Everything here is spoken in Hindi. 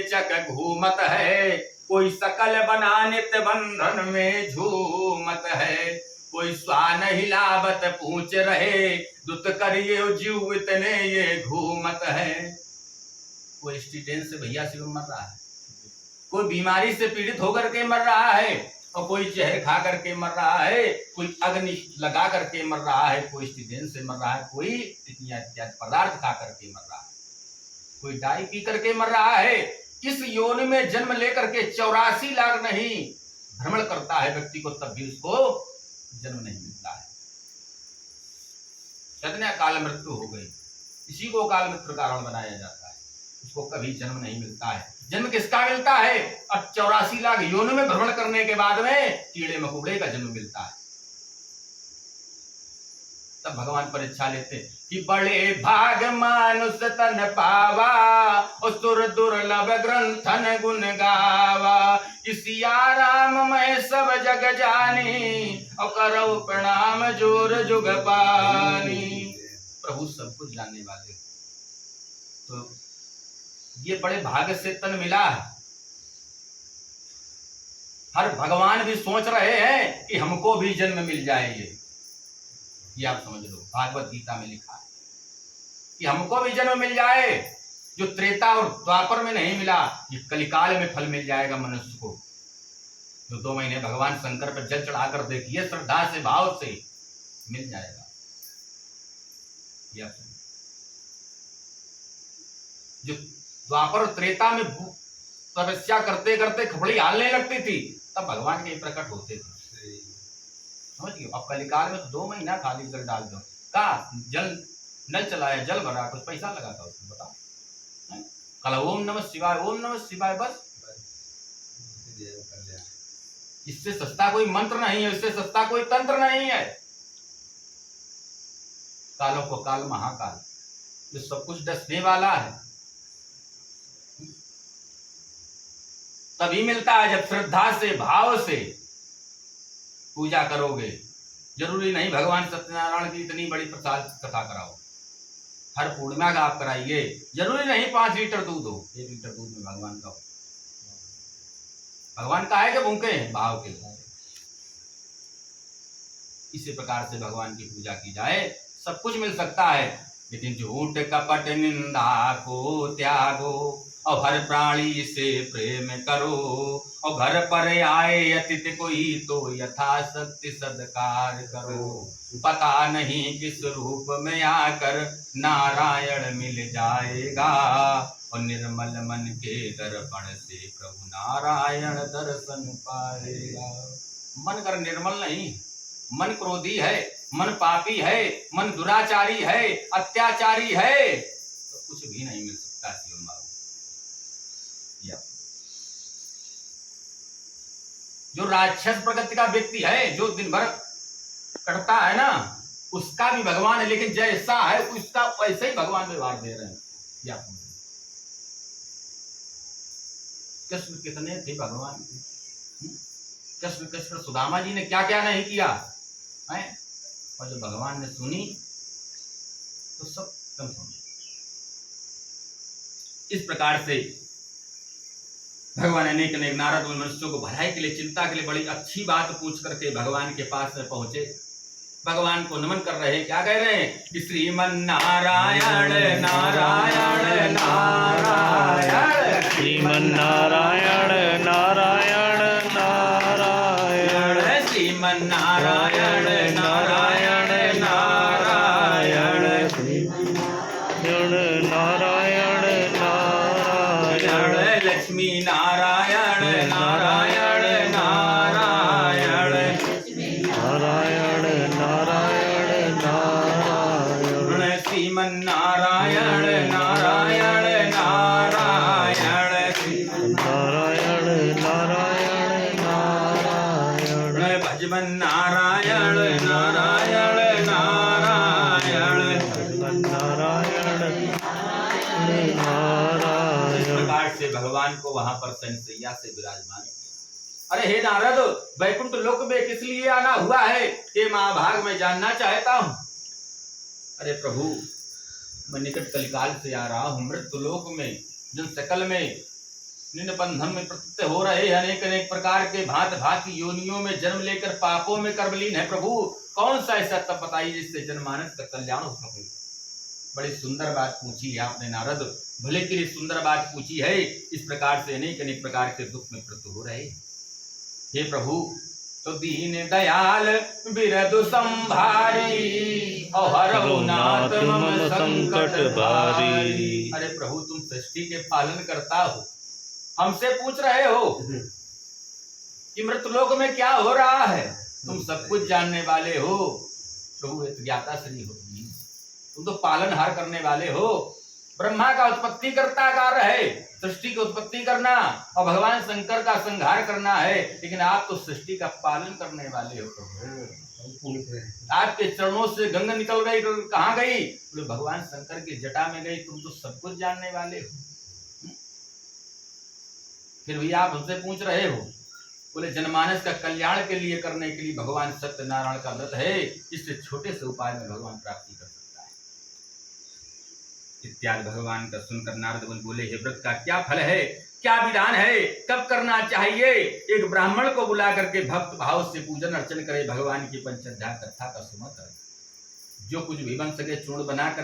चक घूमत है, कोई सकल बना नित्य बंधन में झूमत है, कोई स्वान हिलावत पूछ रहे, दुत करिए जीव इतने ये घूमत है। कोई स्टीटेन से भैया शिव मर रहा है, कोई बीमारी से पीड़ित होकर के मर रहा है, और कोई जहर खा करके मर रहा है, कोई अग्नि लगा करके मर रहा है, कोई स्टीडेंट से मर रहा है, कोई इत्यादि पदार्थ खा करके मर रहा है, कोई डाई पी करके मर रहा है। इस योनि में जन्म लेकर के 84 लाख नहीं भ्रमण करता है व्यक्ति को, तब भी उसको जन्म नहीं मिलता है। कितने काल मृत्यु हो गई, इसी को काल मृत्यु कारण बनाया जाता है, उसको कभी जन्म नहीं मिलता है। जन्म किसका मिलता है? अब 84 लाख योनि में भ्रमण करने के बाद में कीड़े मकोड़े का जन्म मिलता है। तब भगवान परीक्षा लेते कि बड़े भाग मानुष तन पावा, और सुर दुर्लभ ग्रंथन गुण गावा, सिया राम मैं सब जग जानी, और करो प्रणाम जोर जुग पानी। प्रभु सब कुछ जानने वाले, तो ये बड़े भाग्य से तन मिला है। हर भगवान भी सोच रहे हैं कि हमको भी जन्म मिल जाए, ये आप समझ लो। भागवत गीता में लिखा है कि हमको भी जन्म मिल जाए, जो त्रेता और द्वापर में नहीं मिला, ये कलिकाल में फल मिल जाएगा मनुष्य को। जो 2 महीने भगवान शंकर पर जल चढ़ाकर देखिए, श्रद्धा से भाव से मिल जाएगा। जो द्वापर और त्रेता में तपस्या करते करते खपड़ी हालने लगती थी, तब भगवान के प्रकट होते थे, समझिए। अब कलिकाल में तो 2 महीना खाली जल डाल दो, का जल नल चलाया, जल भरा, कुछ पैसा लगा था उसमें, बताओ। कल ओम नमः शिवाय, ओम नमः शिवाय, बस। इससे सस्ता कोई मंत्र नहीं है, इससे सस्ता कोई तंत्र नहीं है। कालों को काल महाकाल, जो सब कुछ डसने वाला है, तभी मिलता है जब श्रद्धा से भाव से पूजा करोगे। जरूरी नहीं भगवान सत्यनारायण की इतनी बड़ी प्रसाद कथा कराओ, हर पूर्णिमा का आप कराइए। जरूरी नहीं 5 लीटर दूध हो, 1 लीटर दूध में भगवान का हो। भगवान का है कि भूखे हैं, भाव के। इसी प्रकार से भगवान की पूजा की जाए, सब कुछ मिल सकता है। लेकिन झूठ कपट निंदा को त्यागो, और हर प्राणी से प्रेम करो, और घर पर आए अतिथि कोई तो यथाशक्ति सत्कार करो। पता नहीं किस रूप में आकर नारायण मिल जाएगा, और निर्मल मन के दर्पण से प्रभु नारायण दर्शन पाएगा। मन कर निर्मल नहीं, मन क्रोधी है, मन पापी है, मन दुराचारी है, अत्याचारी है, तो कुछ भी नहीं मिल सकता जीवन में। जो राक्षस प्रकृति का व्यक्ति है, जो दिन भर करता है ना, उसका भी भगवान है, लेकिन जैसा है उसका वैसे ही भगवान व्यवहार दे रहे हैं। कृष्ण कितने थे भगवान, कृष्ण सुदामा जी ने क्या क्या नहीं किया है, और जो भगवान ने सुनी तो सब कम सुनी। इस प्रकार से भगवान अनेक अनेक नारद मनुष्यों को भलाई के लिए, चिंता के लिए बड़ी अच्छी बात पूछ करके भगवान के पास में पहुंचे। भगवान को नमन कर रहे हैं। क्या कह रहे हैं कि श्रीमन नारायण नारायण नारायण, श्रीमन नारायण नारायण नारायण, श्रीमन नारायण नारायण नारायण, नारायण नारायण, लक्ष्मी नारायण नारायण नारायण, नारायण नारायण नारायण, श्रीमन नारायण नारायण नारायण, नारायण नारायण नारायण, भजमन नारायण नारायण नारायण, नारायण नारायण। से भगवान को वहां पर सैया से विराजमान किया। अरे हे नारद, वैकुंठ लोक में किस लिए आना हुआ है, ये महाभाग में जानना चाहता हूं। अरे प्रभु, मैं निकट कलिकाल से आ रहा हूं, मृत्यु लोक में जन सकल में निन्न बंधन में प्रतीत हो रहे अनेक अनेक प्रकार के भांत भांति योनियों में जन्म लेकर पापों में कर्मलीन है प्रभु। कौन सा ऐसा तप बताइए जिससे जनमानस का कल्याण हो सके। बड़ी सुंदर बात पूछी है आपने नारद, भले के लिए सुंदर बात पूछी है। इस प्रकार से अनेक अनेक प्रकार के दुख में प्रस्तुत हो रहे। हे प्रभु, तो दीन दयाल बिरदु संभारी और हरहु नाथ मम संकट भारी। अरे प्रभु, तुम सृष्टि के पालन करता हो, हमसे पूछ रहे हो कि मृतलोक में क्या हो रहा है। तुम सब कुछ जानने वाले हो प्रभु, ज्ञाता श्री हो, तुम तो पालनहार करने वाले हो। ब्रह्मा का उत्पत्ति करता कार्य है सृष्टि की उत्पत्ति करना और भगवान शंकर का संहार करना है, लेकिन आप तो सृष्टि का पालन करने वाले हो प्रभु। आपके चरणों से गंगा निकल गई, कहाँ गई? बोले भगवान शंकर की जटा में गई। तुम तो सब कुछ जानने वाले हो, फिर भी आप हमसे पूछ रहे हो। बोले जनमानस का कल्याण के लिए करने के लिए भगवान सत्यनारायण का व्रत है, इससे छोटे से उपाय में भगवान प्राप्ति कर सकता है इत्यादि भगवान का सुनकर नारद मुनि बोले, हे व्रत का क्या फल है, क्या विधान है, कब करना चाहिए? एक ब्राह्मण को बुला करके भक्त भाव से पूजन अर्चन करे, भगवान की पंचध्याय कथा का सुमत, जो कुछ भी बन सके चूर्ण बनाकर